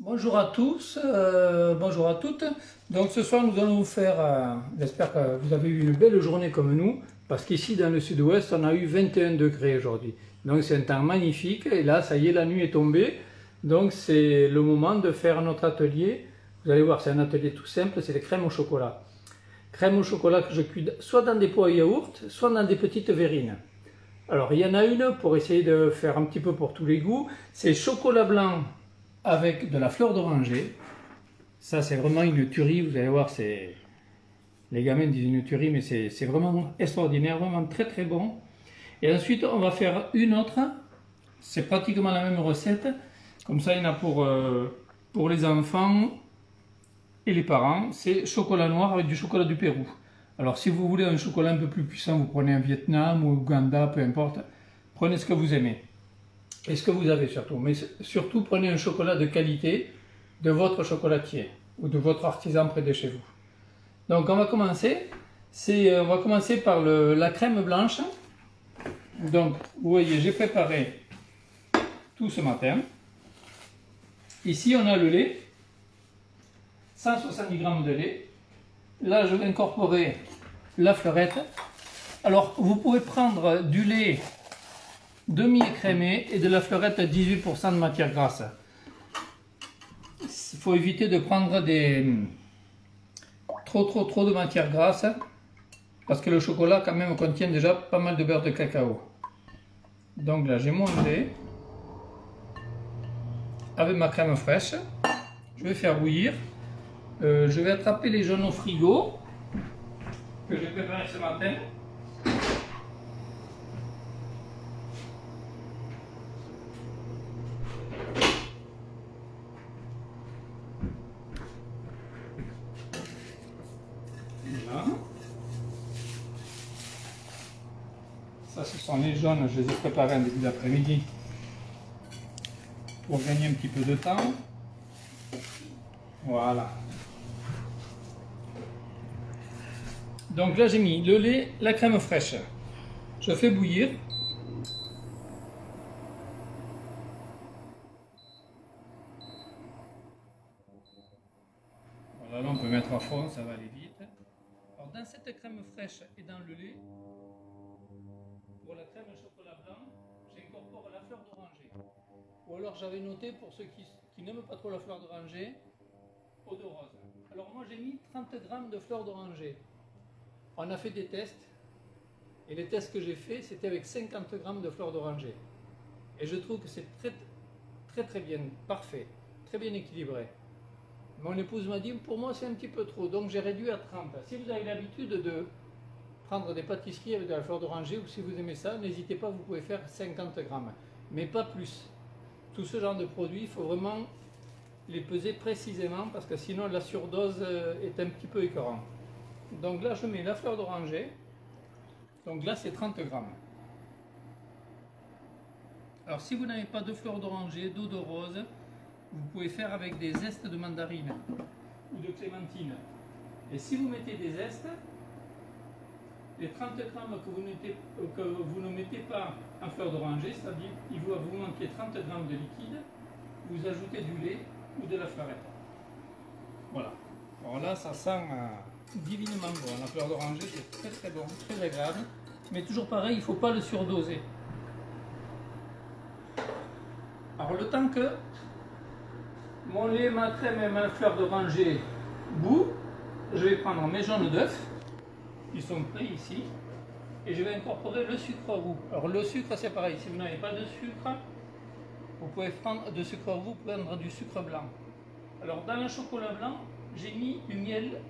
Bonjour à tous, bonjour à toutes. Donc ce soir nous allons vous faire, j'espère que vous avez eu une belle journée comme nous, parce qu'ici dans le sud-ouest on a eu 21 degrés aujourd'hui. Donc c'est un temps magnifique et là ça y est, la nuit est tombée. Donc c'est le moment de faire notre atelier. Vous allez voir, c'est un atelier tout simple, c'est les crèmes au chocolat. Crème au chocolat que je cuis soit dans des pots à yaourt, soit dans des petites verrines. Alors il y en a une pour essayer de faire un petit peu pour tous les goûts, c'est chocolat blanc avec de la fleur d'oranger. Ça c'est vraiment une tuerie, vous allez voir, c'est les gamins disent une tuerie, mais c'est vraiment extraordinaire, vraiment très très bon. Et ensuite on va faire une autre, c'est pratiquement la même recette, comme ça il y en a pour les enfants et les parents. C'est chocolat noir avec du chocolat du Pérou. Alors si vous voulez un chocolat un peu plus puissant, vous prenez un Vietnam ou Ouganda, peu importe, prenez ce que vous aimez. Et ce que vous avez surtout. Mais surtout, prenez un chocolat de qualité de votre chocolatier ou de votre artisan près de chez vous. Donc on va commencer. On va commencer par la crème blanche. Donc vous voyez, j'ai préparé tout ce matin. Ici on a le lait, 170 g de lait. Là je vais incorporer la fleurette. Alors vous pouvez prendre du lait demi-écrémé et de la fleurette à 18% de matière grasse. Il faut éviter de prendre trop de matière grasse parce que le chocolat quand même contient déjà pas mal de beurre de cacao. Donc là j'ai mon lait avec ma crème fraîche. Je vais faire bouillir. Je vais attraper les jaunes au frigo que j'ai préparé ce matin. Voilà. Ça, ce sont les jaunes, je les ai préparés en début d'après-midi pour gagner un petit peu de temps. Voilà. Donc là, j'ai mis le lait, la crème fraîche. Je fais bouillir. Voilà, là, on peut mettre à fond, ça va aller vite. Alors, dans cette crème fraîche et dans le lait, pour la crème au chocolat blanc, j'incorpore la fleur d'oranger. Ou alors j'avais noté pour ceux qui n'aiment pas trop la fleur d'oranger, eau de rose. Alors moi j'ai mis 30 g de fleur d'oranger. On a fait des tests et les tests que j'ai fait c'était avec 50 g de fleur d'oranger. Et je trouve que c'est très bien, parfait, très bien équilibré. Mon épouse m'a dit pour moi c'est un petit peu trop, donc j'ai réduit à 30. Si vous avez l'habitude de prendre des pâtisseries avec de la fleur d'oranger ou si vous aimez ça, n'hésitez pas, vous pouvez faire 50 g, mais pas plus. Tout ce genre de produits, il faut vraiment les peser précisément parce que sinon la surdose est un petit peu écœurante. Donc là je mets la fleur d'oranger, donc là c'est 30 g. Alors si vous n'avez pas de fleur d'oranger, d'eau de rose, vous pouvez faire avec des zestes de mandarine ou de clémentine. Et si vous mettez des zestes, les 30 g que vous ne mettez pas en fleur d'oranger, c'est-à-dire il va vous manquer 30 g de liquide, vous ajoutez du lait ou de la fleurette. Voilà. Alors là, ça sent divinement bon. La fleur d'oranger, c'est très bon, très agréable. Mais toujours pareil, il ne faut pas le surdoser. Alors le temps que mon lait, ma crème et ma fleur d'oranger bout, je vais prendre mes jaunes d'œufs. Ils sont prêts ici. Et je vais incorporer le sucre roux. Alors le sucre, c'est pareil. Si vous n'avez pas de sucre, vous pouvez prendre du sucre roux, vous pouvez prendre du sucre blanc. Alors dans le chocolat blanc, j'ai mis du miel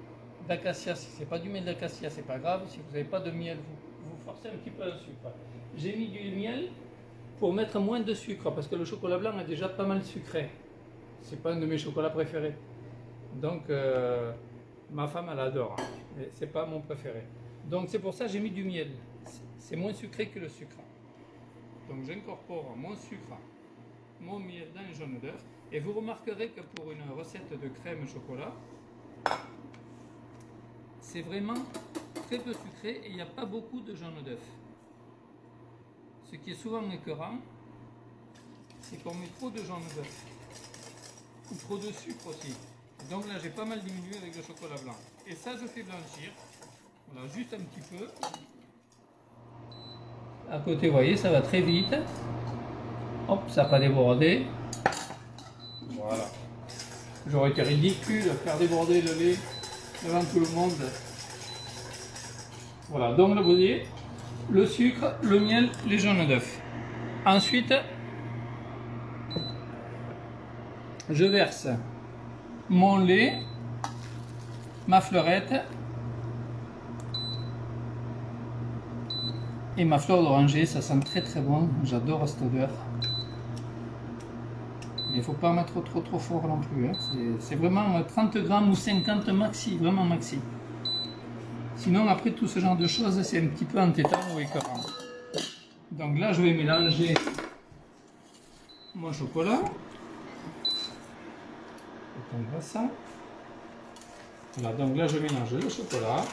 d'acacia. Si ce n'est pas du miel d'acacia, c'est pas grave. Si vous n'avez pas de miel, vous forcez un petit peu le sucre. J'ai mis du miel pour mettre moins de sucre, parce que le chocolat blanc est déjà pas mal sucré. C'est pas un de mes chocolats préférés. Donc ma femme elle adore, hein, mais c'est pas mon préféré. Donc c'est pour ça que j'ai mis du miel. C'est moins sucré que le sucre. Donc j'incorpore mon sucre, mon miel dans les jaunes d'œufs. Et vous remarquerez que pour une recette de crème chocolat, c'est vraiment très peu sucré et il n'y a pas beaucoup de jaune d'œuf. Ce qui est souvent écœurant, c'est qu'on met trop de jaune d'œuf. ou trop de sucre aussi. Donc là j'ai pas mal diminué avec le chocolat blanc. Et ça je fais blanchir. Voilà, juste un petit peu. À côté, vous voyez, ça va très vite. Hop, ça n'a pas débordé. Voilà. J'aurais été ridicule de faire déborder le lait devant tout le monde. Voilà, donc là vous voyez, le sucre, le miel, les jaunes d'œufs. Ensuite, je verse mon lait, ma fleurette et ma fleur d'oranger. Ça sent très très bon, j'adore cette odeur. Mais il ne faut pas mettre trop fort non plus, hein. C'est vraiment 30 grammes ou 50 maxi, vraiment maxi. Sinon après tout ce genre de choses c'est un petit peu entêtant ou écœurant. Donc là je vais mélanger mon chocolat. On ça. Voilà, donc là je mélange le chocolat.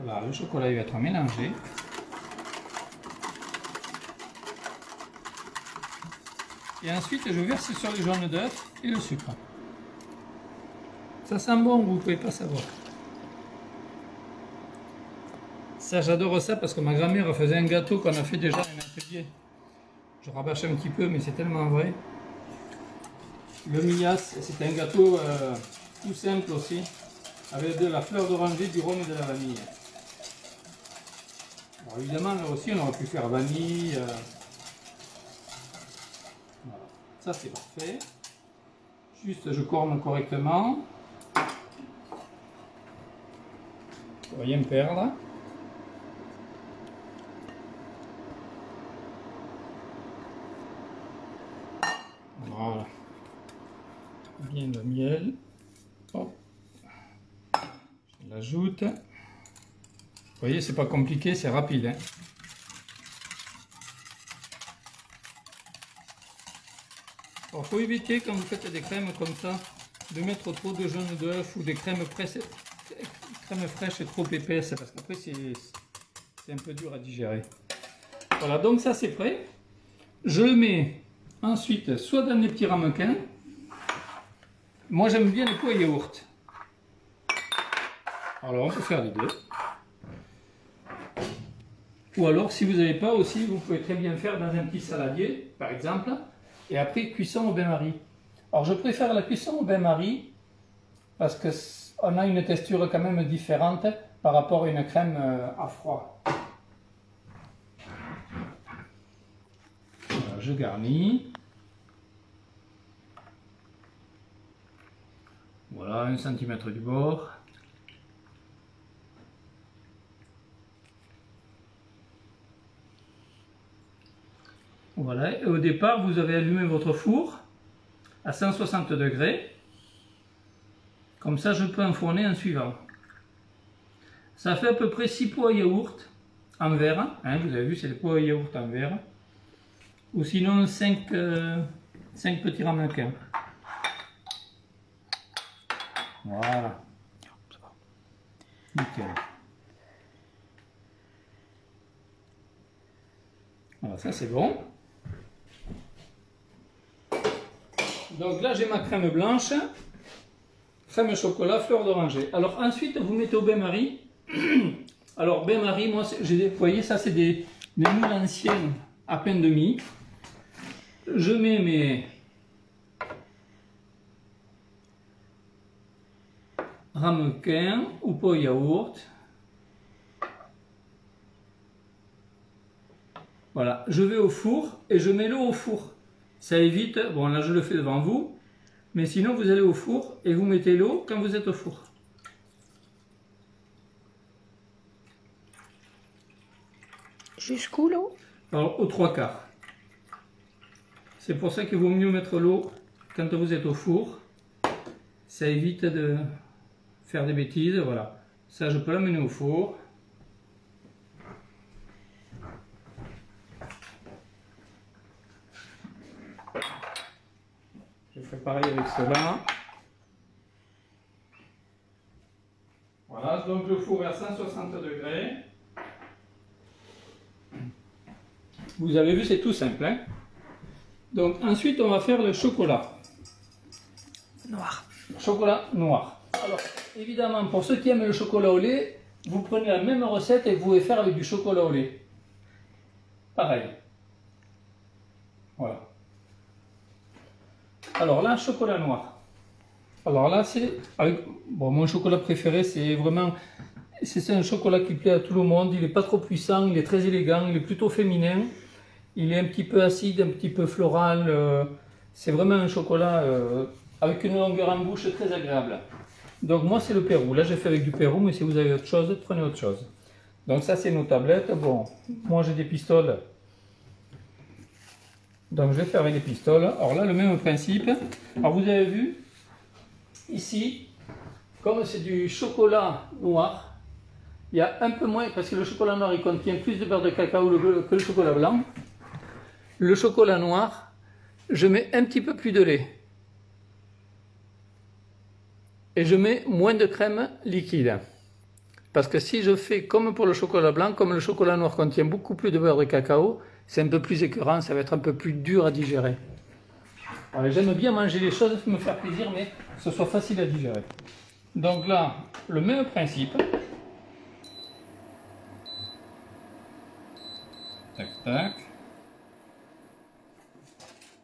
Voilà, le chocolat il va être mélangé. Et ensuite je verse sur les jaunes d'œufs et le sucre. Ça sent bon, vous ne pouvez pas savoir. Ça j'adore ça parce que ma grand-mère faisait un gâteau qu'on a fait déjà dans un atelier. Je rabâche un petit peu mais c'est tellement vrai. Le Mias, c'est un gâteau tout simple aussi, avec de la fleur d'oranger, du rhum et de la vanille. Bon, évidemment, là aussi, on aurait pu faire vanille. Voilà. Ça, c'est parfait. Juste, je corne correctement. Pour rien perdre. Voilà. Bien le miel. Hop. Je l'ajoute. Vous voyez, c'est pas compliqué, c'est rapide, hein. Alors, faut éviter quand vous faites des crèmes comme ça de mettre trop de jaune d'œuf ou des crèmes fraîches trop épaisses parce qu'après c'est un peu dur à digérer. Voilà, donc ça c'est prêt. Je le mets ensuite soit dans des petits ramequins. Moi j'aime bien les pots à yaourt. Alors on peut faire les deux. Ou alors si vous n'avez pas aussi, vous pouvez très bien faire dans un petit saladier par exemple. Et après cuisson au bain-marie. Alors je préfère la cuisson au bain-marie parce qu'on a une texture quand même différente par rapport à une crème à froid. Voilà, je garnis. Voilà, 1 cm du bord. Voilà, et au départ, vous avez allumé votre four à 160 degrés. Comme ça, je peux enfourner en suivant. Ça fait à peu près 6 pots à yaourt en verre. Hein, vous avez vu, c'est les pots à yaourt en verre. Ou sinon 5 petits ramequins. Voilà. Nickel. Voilà, ça c'est bon. Donc là j'ai ma crème blanche, crème chocolat, fleur d'oranger. Alors ensuite vous mettez au bain-marie. Alors bain-marie, moi j'ai voyez ça c'est des moules anciennes à pain de mie. Je mets mes ramequins ou pot yaourt. Voilà, je vais au four et je mets l'eau au four. Ça évite, bon là je le fais devant vous, mais sinon vous allez au four et vous mettez l'eau quand vous êtes au four. Jusqu'où l'eau? Alors aux 3/4. C'est pour ça qu'il vaut mieux mettre l'eau quand vous êtes au four. Ça évite de faire des bêtises, voilà. Ça je peux l'amener au four. Je fais pareil avec cela. Voilà, donc le four est à 160 degrés. Vous avez vu, c'est tout simple, hein. Donc ensuite, on va faire le chocolat. Noir. Chocolat noir. Alors, évidemment, pour ceux qui aiment le chocolat au lait, vous prenez la même recette et vous pouvez faire avec du chocolat au lait. Pareil. Voilà. Alors là, chocolat noir. Alors là, c'est... Bon, mon chocolat préféré, c'est vraiment... C'est un chocolat qui plaît à tout le monde. Il n'est pas trop puissant, il est très élégant, il est plutôt féminin. Il est un petit peu acide, un petit peu floral. C'est vraiment un chocolat avec une longueur en bouche très agréable. Donc moi, c'est le Pérou. Là, j'ai fait avec du Pérou, mais si vous avez autre chose, prenez autre chose. Donc ça, c'est nos tablettes. Bon, moi, j'ai des pistoles. Donc je vais faire avec les pistoles. Alors là, le même principe. Alors vous avez vu, ici, comme c'est du chocolat noir, il y a un peu moins, parce que le chocolat noir il contient plus de beurre de cacao que le chocolat blanc. Le chocolat noir, je mets un petit peu plus de lait. Et je mets moins de crème liquide. Parce que si je fais comme pour le chocolat blanc, comme le chocolat noir contient beaucoup plus de beurre de cacao, c'est un peu plus écœurant, ça va être un peu plus dur à digérer. J'aime bien manger les choses, me faire plaisir, mais que ce soit facile à digérer. Donc là, le même principe. Tac, tac.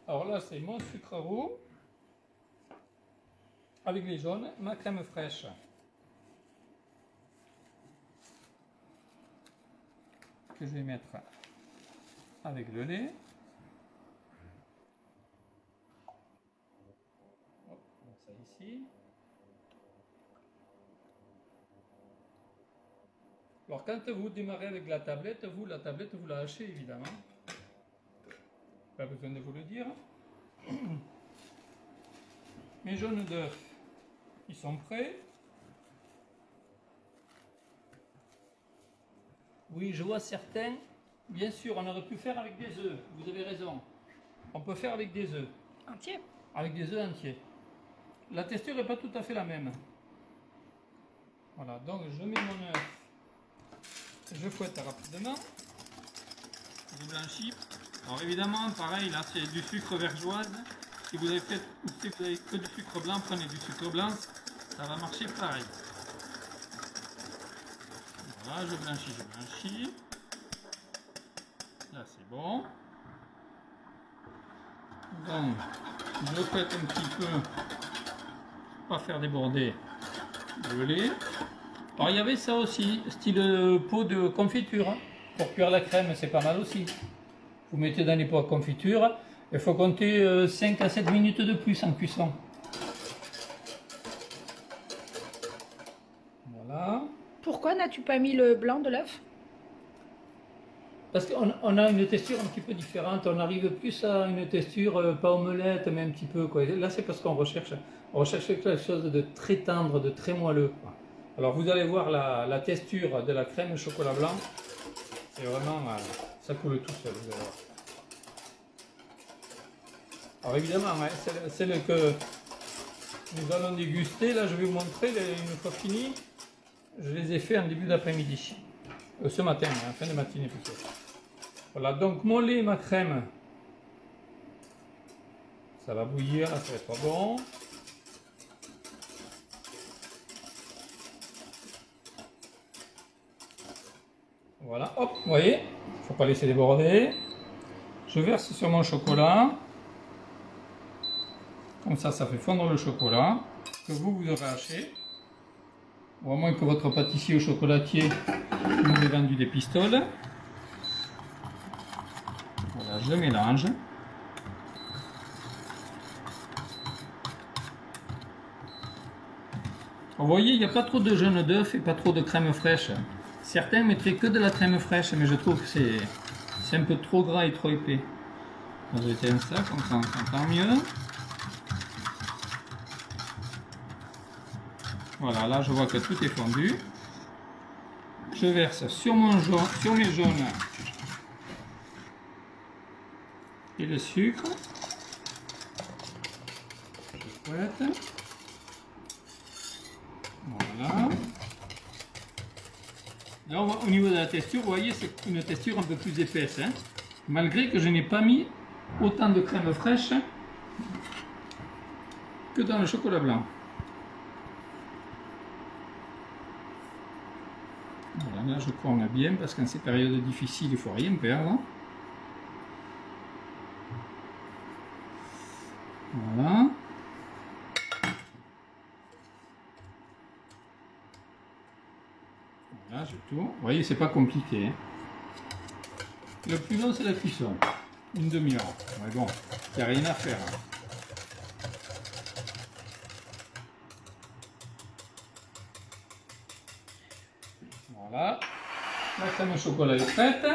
Alors là, c'est mon sucre roux avec les jaunes, ma crème fraîche. Que je vais mettre avec le lait. Hop, donc ça ici. Alors quand vous démarrez avec la tablette, vous la hachez évidemment. Pas besoin de vous le dire. Mes jaunes d'œufs, ils sont prêts. Oui, je vois certains. Bien sûr, on aurait pu faire avec des œufs. Vous avez raison. On peut faire avec des œufs. Entier. Avec des œufs entiers. La texture n'est pas tout à fait la même. Voilà, donc je mets mon œuf. Je fouette rapidement. Je blanchis. Alors évidemment, pareil, là c'est du sucre vergeoise. Si vous avez fait, si vous avez que du sucre blanc, prenez du sucre blanc. Ça va marcher pareil. Voilà, je blanchis. Là c'est bon. Donc, je fouette un petit peu, pas faire déborder le lait. Alors il y avait ça aussi, style pot de confiture, hein. Pour cuire la crème, c'est pas mal aussi. Vous mettez dans les pots de confiture, il faut compter 5 à 7 minutes de plus en cuisson. Voilà. Pourquoi n'as-tu pas mis le blanc de l'œuf? Parce qu'on a une texture un petit peu différente, on arrive plus à une texture, pas omelette, mais un petit peu, quoi. Là c'est parce qu'on recherche quelque chose de très tendre, de très moelleux, quoi. Alors vous allez voir la texture de la crème chocolat blanc, c'est vraiment, ça coule tout seul, vous allez voir. Alors évidemment, hein, celle que nous allons déguster, là je vais vous montrer, une fois fini, je les ai fait en début d'après-midi, ce matin, en fin de matinée plutôt. Voilà, donc mon lait et ma crème, ça va bouillir, là ça va être bon. Voilà, hop, vous voyez, il ne faut pas laisser déborder. Je verse sur mon chocolat. Comme ça fait fondre le chocolat que vous aurez haché. Ou à moins que votre pâtissier ou chocolatier vous ait vendu des pistoles. Voilà, je mélange. Vous voyez, il n'y a pas trop de jaune d'œuf et pas trop de crème fraîche. Certains mettraient que de la crème fraîche, mais je trouve que c'est un peu trop gras et trop épais. On va éteindre ça, comme ça on s'entend mieux. Voilà, là je vois que tout est fondu. Je verse sur mes jaunes et le sucre. Je fouette. Voilà. Là, au niveau de la texture, vous voyez, c'est une texture un peu plus épaisse, hein. Malgré que je n'ai pas mis autant de crème fraîche que dans le chocolat blanc. Voilà, là je crois qu'on a bien parce qu'en ces périodes difficiles il ne faut rien perdre. Voilà. Voilà, j'ai tout. Vous voyez, c'est pas compliqué. Hein. Le plus long, c'est la cuisson. Une demi-heure. Mais bon, il n'y a rien à faire. Hein. Voilà. La crème au chocolat est prête.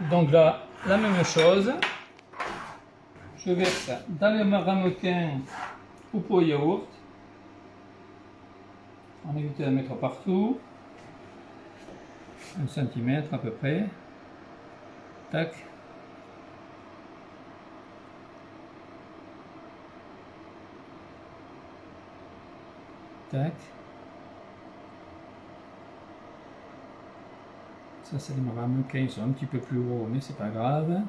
Donc là, la même chose. Je verse dans le ramequin au pot yaourt. On évite de la mettre partout. 1 cm à peu près. Tac. Tac. Ça c'est les ramequins, ils sont un petit peu plus gros, mais c'est pas grave.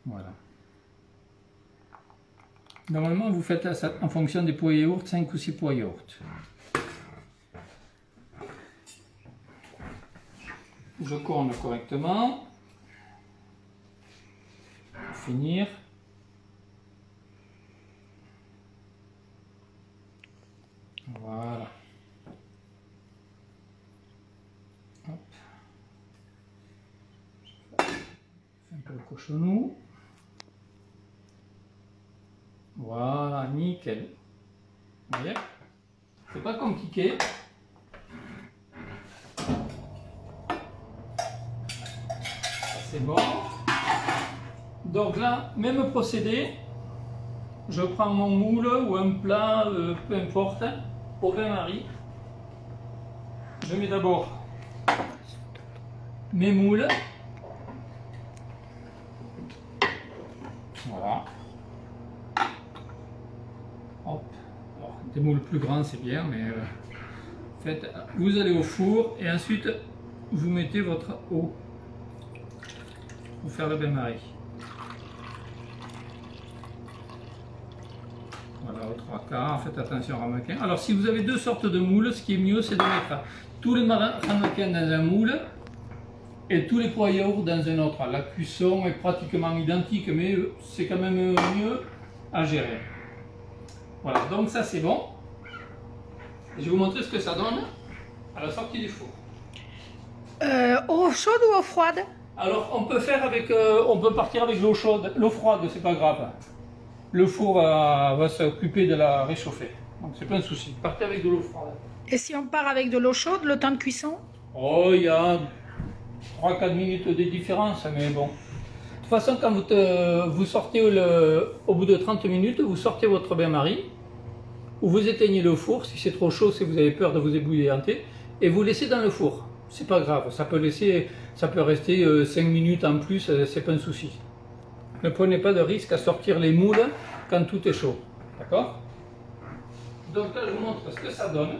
Voilà. Normalement, vous faites ça en fonction des pots yaourt, 5 ou 6 pots yaourt. Je corne correctement. Pour finir. Voilà. Hop. Je fais un peu le cochonou. Voilà, nickel. Vous voyez? C'est pas compliqué. C'est bon. Donc là, même procédé. Je prends mon moule ou un plat, peu importe, au bain-marie. Je mets d'abord mes moules. Voilà. Hop. Alors, des moules plus grands c'est bien, mais faites, vous allez au four et ensuite vous mettez votre eau pour faire le bain-marie. Voilà, au 3/4, faites attention au ramequin. Alors si vous avez deux sortes de moules, ce qui est mieux c'est de mettre tous les ramequins dans un moule et tous les pois yaourt dans un autre. La cuisson est pratiquement identique, mais c'est quand même mieux à gérer. Voilà, donc ça c'est bon. Je vais vous montrer ce que ça donne à la sortie du four. Eau chaude ou eau froide? Alors on peut faire avec, on peut partir avec l'eau chaude, l'eau froide c'est pas grave. Le four va s'occuper de la réchauffer, donc c'est pas un souci. Partez avec de l'eau froide. Et si on part avec de l'eau chaude, le temps de cuisson? Oh, il y a 3-4 minutes de différence, mais bon. De toute façon, quand vous sortez au bout de 30 minutes, vous sortez votre bain-marie, ou vous éteignez le four, si c'est trop chaud, si vous avez peur de vous ébouillanter, et vous laissez dans le four. C'est pas grave, ça peut rester 5 minutes en plus, c'est pas un souci. Ne prenez pas de risque à sortir les moules quand tout est chaud. D'accord? Donc là, je vous montre ce que ça donne.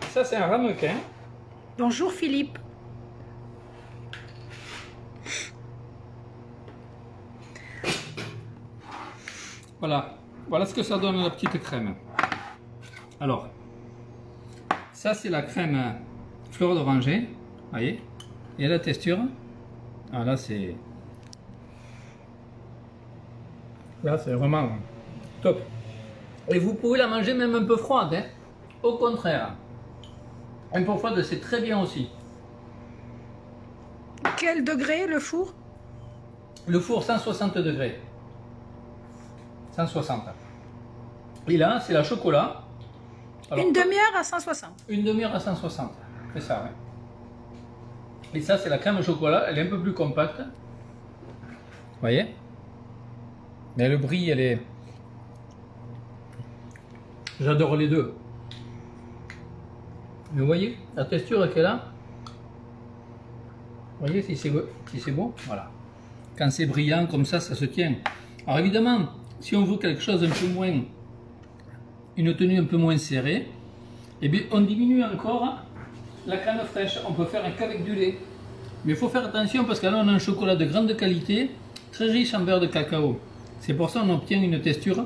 Ça, c'est un ramequin. Bonjour Philippe. Voilà. Voilà ce que ça donne la petite crème. Alors, ça c'est la crème fleur d'oranger. Voyez? Et la texture. Ah là c'est... Là c'est vraiment top. Et vous pouvez la manger même un peu froide. Hein? Au contraire. Un peu froide c'est très bien aussi. Quel degré le four? Le four 160 degrés. 160. Et là c'est la chocolat. Alors, une demi-heure à 160. Une demi-heure à 160. C'est ça, ouais. Et ça c'est la crème au chocolat, elle est un peu plus compacte. Vous voyez? Mais le brie, elle est... J'adore les deux. Mais vous voyez la texture qu'elle a? Vous voyez si c'est bon? Voilà. Quand c'est brillant comme ça se tient. Alors évidemment, si on veut quelque chose un peu moins... Une tenue un peu moins serrée, eh bien on diminue encore la crème fraîche, on peut faire qu'avec du lait. Mais il faut faire attention parce que là on a un chocolat de grande qualité, très riche en beurre de cacao. C'est pour ça qu'on obtient une texture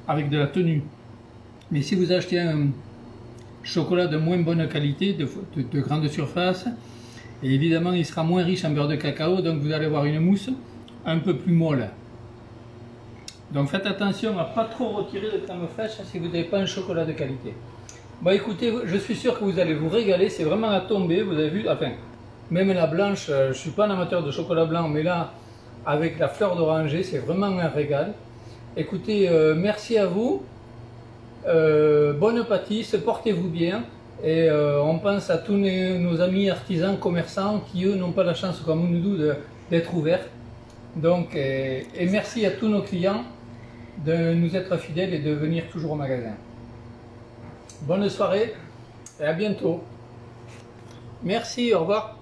avec de la tenue. Mais si vous achetez un chocolat de moins bonne qualité, de grande surface, et évidemment il sera moins riche en beurre de cacao, donc vous allez avoir une mousse un peu plus molle. Donc faites attention à ne pas trop retirer de crème fraîche si vous n'avez pas un chocolat de qualité. Bon écoutez, je suis sûr que vous allez vous régaler, c'est vraiment à tomber, vous avez vu, enfin, même la blanche, je ne suis pas un amateur de chocolat blanc, mais là, avec la fleur d'oranger, c'est vraiment un régal. Écoutez, merci à vous, bonne pâtisse, portez-vous bien, et on pense à tous nos amis artisans, commerçants, qui eux n'ont pas la chance comme nous d'être ouverts. Donc, et merci à tous nos clients de nous être fidèles et de venir toujours au magasin. Bonne soirée et à bientôt. Merci, au revoir.